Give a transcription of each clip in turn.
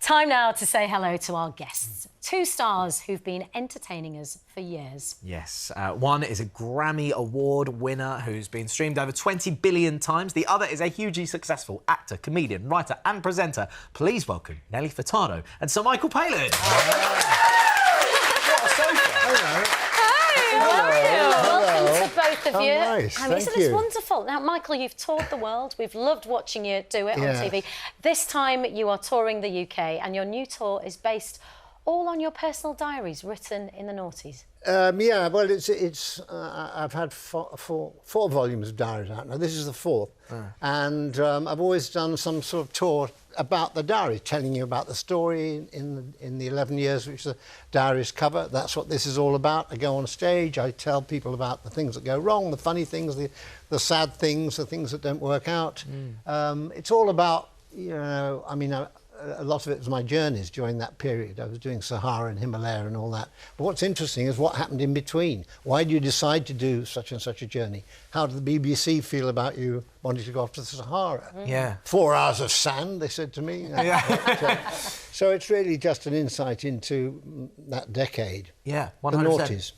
Time now to say hello to our guests. Two stars who've been entertaining us for years. Yes. One is a Grammy Award winner who's been streamed over 20 billion times. The other is a hugely successful actor, comedian, writer and presenter. Please welcome Nelly Furtado and Sir Michael Palin. Hello. How are you? Welcome to both of you. Nice. Isn't this wonderful? Now, Michael, you've toured the world. We've loved watching you do it on TV. This time you are touring the UK and your new tour is based all on your personal diaries written in the noughties. Yeah, well, I've had four volumes of diaries out now. This is the fourth. And I've always done some sort of tour about the diary, telling you about the story in the 11 years which the diaries cover. That's what this is all about. I go on stage, I tell people about the things that go wrong, the funny things, the sad things, the things that don't work out. It's all about, you know, I mean, a lot of it was my journeys during that period. I was doing Sahara and Himalaya and all that. But what's interesting is what happened in between. Why do you decide to do such and such a journey? How did the BBC feel about you wanting to go off to the Sahara? Yeah. 4 hours of sand, they said to me. So it's really just an insight into that decade. Yeah, 100%. The noughties.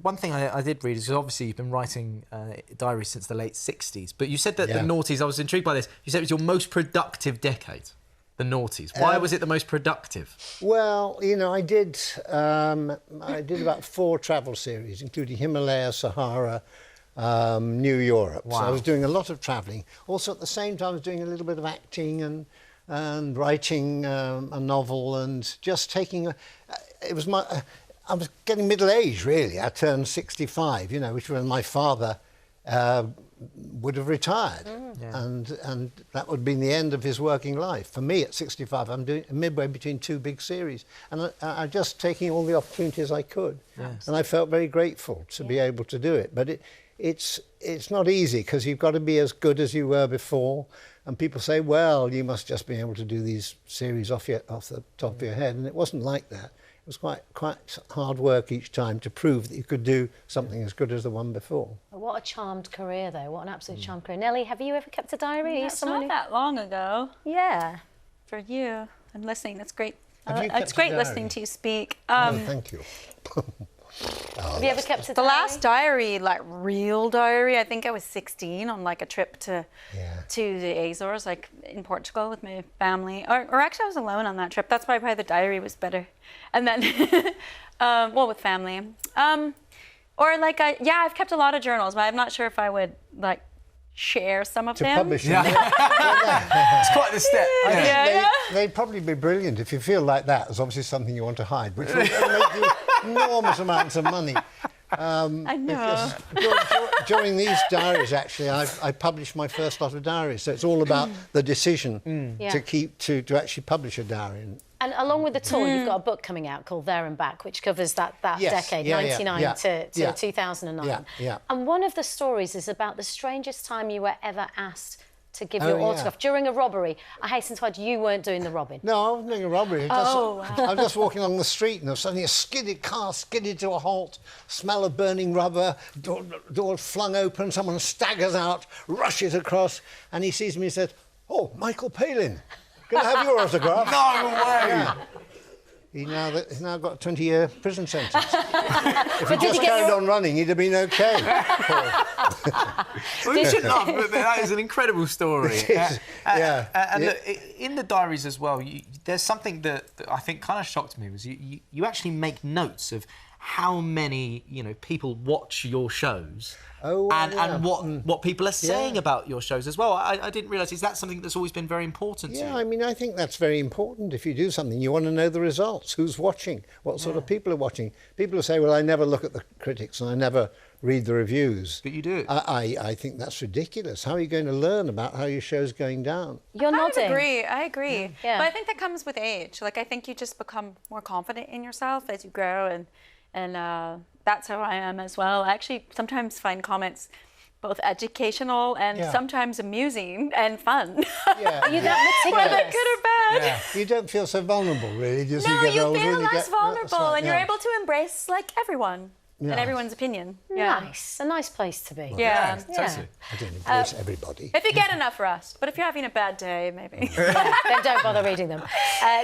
One thing I did read is because obviously you've been writing diaries since the late 60s, but you said that the noughties, I was intrigued by this, you said it was your most productive decade, the noughties. Why was it the most productive? Well, you know, I did about 4 travel series, including Himalaya, Sahara, New Europe. Wow. So I was doing a lot of travelling. Also, at the same time, I was doing a little bit of acting and writing a novel and just taking... I was getting middle-aged, really. I turned 65, you know, which when my father would have retired. And that would have been the end of his working life. For me, at 65, I'm doing midway between 2 big series. And I'm just taking all the opportunities I could. Yes. And I felt very grateful to be able to do it. But it's not easy, because you've got to be as good as you were before. And people say, well, you must just be able to do these series off the top of your head. And it wasn't like that. It was quite hard work each time to prove that you could do something as good as the one before. What a charmed career, though. What an absolute charmed career. Nelly, have you ever kept a diary? It's not that long ago. Yeah. For you. I'm listening. That's great. It's great listening to you speak. Thank you. Have you ever kept a diary? The last diary, like real diary, I think I was 16 on like a trip to the Azores, like in Portugal with my family. Or actually I was alone on that trip. That's why probably the diary was better. And then, well, with family. Or like, I've kept a lot of journals, but I'm not sure if I would like share some of them. Publish them. It's quite the step. They'd probably be brilliant if you feel like that. There's obviously something you want to hide, which will make you enormous amounts of money. I know. During these diaries, actually, I published my first lot of diaries. So it's all about the decision to actually publish a diary. And along with the tour, you've got a book coming out called There and Back, which covers that decade, 99 to 2009. And one of the stories is about the strangest time you were ever asked to give your autograph. During a robbery, I hasten to add, you weren't doing the robbing. No, I wasn't doing a robbery. I was just walking along the street and suddenly a car skidded to a halt, smell of burning rubber, door flung open, someone staggers out, rushes across, and he sees me and says, "Oh, Michael Palin. Can I have your autograph?" No way! Yeah. He's now got a 20-year prison sentence. If he just carried on running, he'd have been OK. Well, you shouldn't laugh, but that is an incredible story. Look, in the diaries as well, there's something that I think kind of shocked me, was you actually make notes of how many people watch your shows. And what people are saying about your shows as well. I didn't realise, is that something that's always been very important to you? Yeah, I mean, I think that's very important. If you do something, you want to know the results. Who's watching? What sort of people are watching? People who say, well, I never look at the critics and I never read the reviews. But you do. I think that's ridiculous. How are you going to learn about how your show's going down? You're nodding. I agree. Yeah. But I think that comes with age. Like, I think you just become more confident in yourself as you grow, and that's how I am as well. I actually sometimes find comments both educational and sometimes amusing and fun. Yeah. Are you that meticulous? Whether good or bad. Yeah. You don't feel so vulnerable, really, just No, you get older. feel and less you get vulnerable, right, and you're able to embrace like everyone. and everyone's opinion. Nice, a nice place to be. Well, yeah. Totally. I don't embrace everybody. If you get enough rust, but if you're having a bad day, maybe. Then don't bother reading them.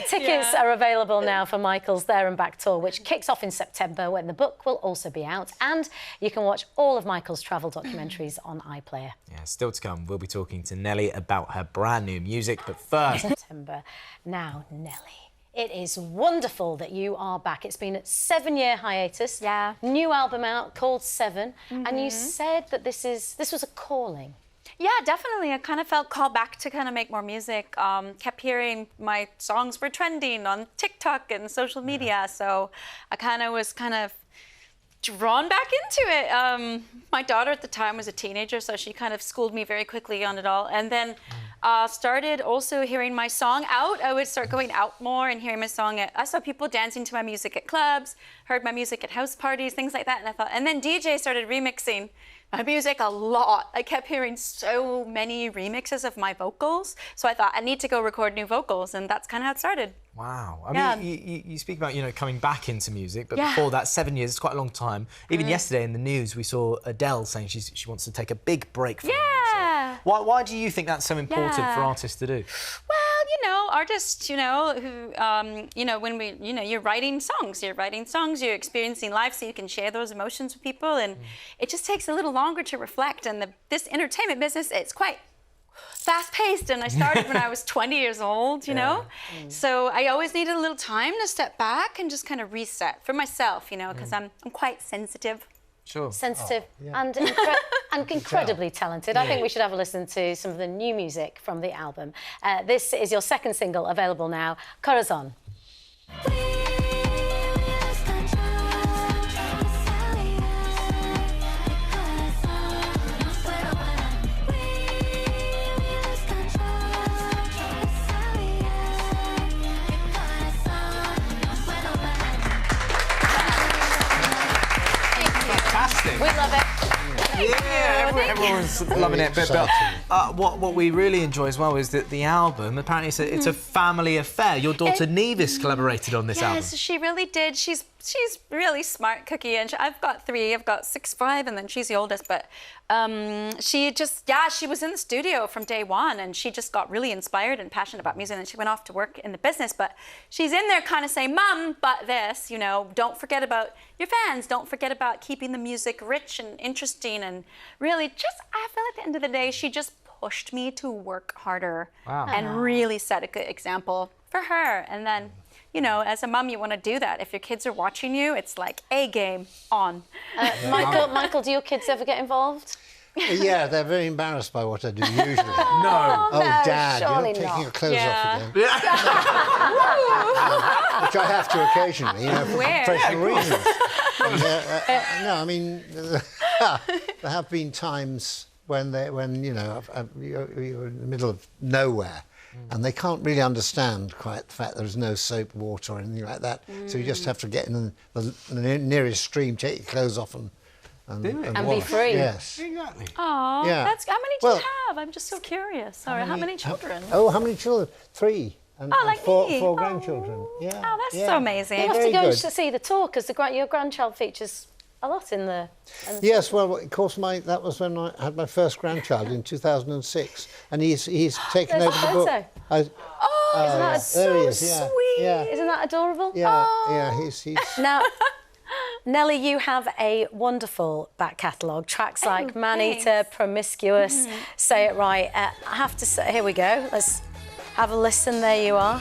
Tickets are available now for Michael's There and Back tour, which kicks off in September, when the book will also be out, and you can watch all of Michael's travel documentaries on iPlayer. Yeah, still to come. We'll be talking to Nelly about her brand new music, but first... September. Now, Nelly. It is wonderful that you are back. It's been a 7-year hiatus. Yeah. New album out called 7. And you said that this was a calling. Yeah, definitely. I kind of felt called back to kind of make more music. Kept hearing my songs were trending on TikTok and social media. So I was drawn back into it. My daughter at the time was a teenager, so she kind of schooled me very quickly on it all. And then started also hearing my song out. I would start going out more and hearing my song. I saw people dancing to my music at clubs, heard my music at house parties, things like that. And then DJ started remixing my music a lot. I kept hearing so many remixes of my vocals. So I thought I need to go record new vocals, and that's kind of how it started. Wow. I mean, you speak about, coming back into music, but before that, 7 years, it's quite a long time. Even yesterday in the news, we saw Adele saying she wants to take a big break from music. Why do you think that's so important for artists to do? Well, artists, who, when you're writing songs, you're experiencing life, so you can share those emotions with people, and it just takes a little longer to reflect. And this entertainment business, it's quite fast-paced, and I started when I was 20 years old, So I always needed a little time to step back and just kind of reset for myself, because I'm quite sensitive. Sure. Sensitive and incredibly talented. I think we should have a listen to some of the new music from the album. This is your second single, available now, Corazon. We love it. Everyone's loving it. But what we really enjoy as well is that the album, apparently it's a family affair. Your daughter Nevis collaborated on this album. Yes, she really did. She's really smart cookie, and I've got 3. I've got 6, 5, and then she's the oldest. But she was in the studio from day one, and she just got really inspired and passionate about music, and she went off to work in the business. But she's in there kind of saying, Mum, but this, don't forget about your fans. Don't forget about keeping the music rich and interesting, and really I feel at the end of the day, she just pushed me to work harder and really set a good example for her. And then, as a mum, you want to do that. If your kids are watching you, it's like A game on. Michael, do your kids ever get involved? Yeah, they're very embarrassed by what I do usually. No. Oh, Dad, you're not taking your clothes off again. Which I have to occasionally, for professional reasons. No, I mean, there have been times when you're in the middle of nowhere, and they can't really understand quite the fact there's no soap, water, or anything like that. So you just have to get in the nearest stream, take your clothes off, and be free. Yes. Exactly. Oh, yeah. How many do you have? I'm just so curious. Sorry, how many children? How many children? 3. And, like four, me. 4 grandchildren. Yeah. Oh, that's so amazing. You have to go to see the tour, because your grandchild features a lot in the... Yes, well, of course, that was when I had my first grandchild in 2006, and he's taken over the book. Isn't that so sweet? Yeah. Isn't that adorable? Yeah, he's... Now, Nelly, you have a wonderful back catalogue. Tracks like Man-Eater, Promiscuous, Say It Right. I have to say, here we go. Let's have a listen. There you are.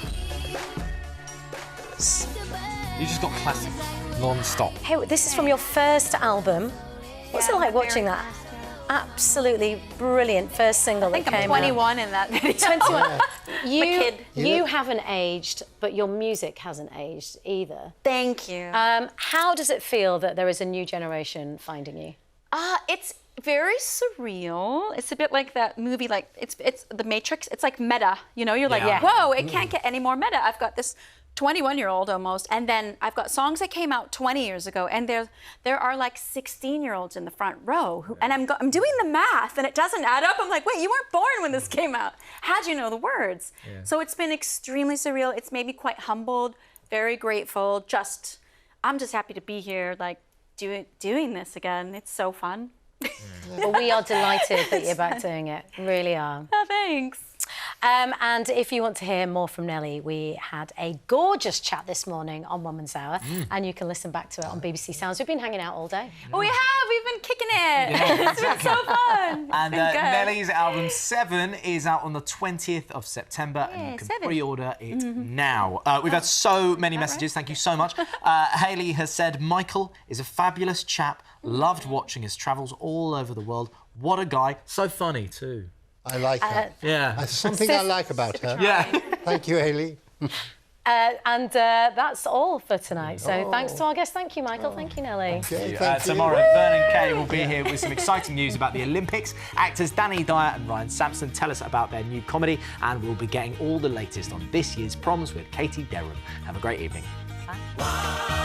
You just got classics, non-stop. Hey, this is from your first album. What's it like watching that? Absolutely brilliant first single that came out. I think I'm 21 in that video. 21. Yeah. You haven't aged, but your music hasn't aged either. Thank you. How does it feel that there is a new generation finding you? It's very surreal. It's a bit like that movie, like it's The Matrix. It's like meta, You're like, whoa, it can't get any more meta. I've got this 21-year-old almost, and then I've got songs that came out 20 years ago, and there are like 16-year-olds in the front row, and I'm doing the math, and it doesn't add up. I'm like, wait, you weren't born when this came out. How'd you know the words? Yeah. So it's been extremely surreal. It's made me quite humbled, very grateful. I'm just happy to be here, like doing this again. It's so fun. Well, we are delighted that you're back doing it. Really are. Oh, thanks. And if you want to hear more from Nelly, we had a gorgeous chat this morning on Woman's Hour, and you can listen back to it on BBC Sounds. We've been hanging out all day. Oh, we have. We've been kicking it. Yeah, it's been so fun. And Nelly's album 7 is out on the 20th of September, and you can pre-order it now. We've had so many messages. Thank you so much. Hayley has said, Michael is a fabulous chap. Loved watching his travels all over the world. What a guy. So funny, too. I like her. Yeah. That's something I like about her. Yeah. Thank you, Hayley. And that's all for tonight. So thanks to our guests. Thank you, Michael. Thank you, Nelly. Okay, tomorrow, Vernon Kay will be here with some exciting news about the Olympics. Actors Danny Dyer and Ryan Sampson tell us about their new comedy, and we'll be getting all the latest on this year's proms with Katie Derham. Have a great evening. Bye.